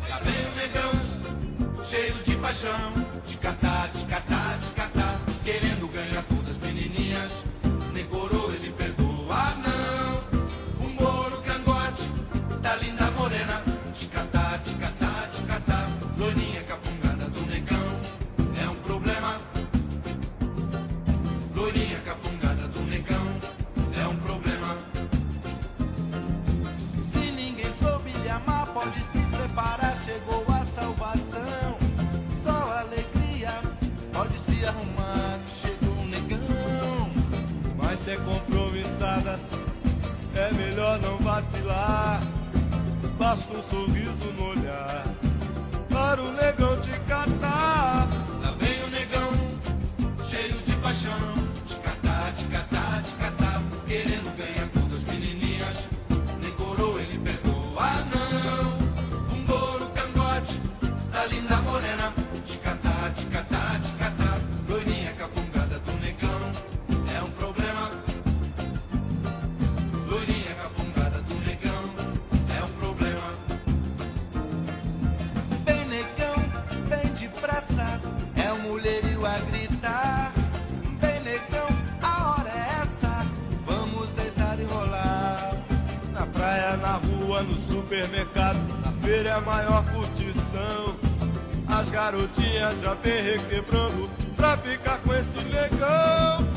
Lá vem o negão, cheio de paixão, ticatá, ticatá, ticatá, querendo ganhar todas as menininhas. Nem coroa ele perdoa, não. Fumou no cangote da linda morena, ticatá, ticatá, ticatá, loirinha capungada do negão. É um problema. Loirinha capungada do negão. É um problema. Se ninguém soube lhe amar, pode se preparar, chegou a salvação. Só alegria, pode se arrumar, que chegou um negão. Mas se é compromissada, é melhor não vacilar. Basta um sorriso no olhar para o negão te catar. Lá vem o negão, cheio de paixão, ticatá, ticatá, ticatá, querendo ganhar todas as menininhas. Nem coroa ele perdoa, não. Fungou no cangote da linda morena, ticatá, ticatá, ticatá, loirinha capungada do negão. É um problema. Loirinha capungada do negão. É um problema. Bem negão, bem depressa, é um mulherio a gritar. Bem negão, a hora é essa, vamos deitar e rolar. Na praia, na rua, no supermercado, na feira é a maior curtição. As garotinhas já vem requebrando pra ficar com esse negão.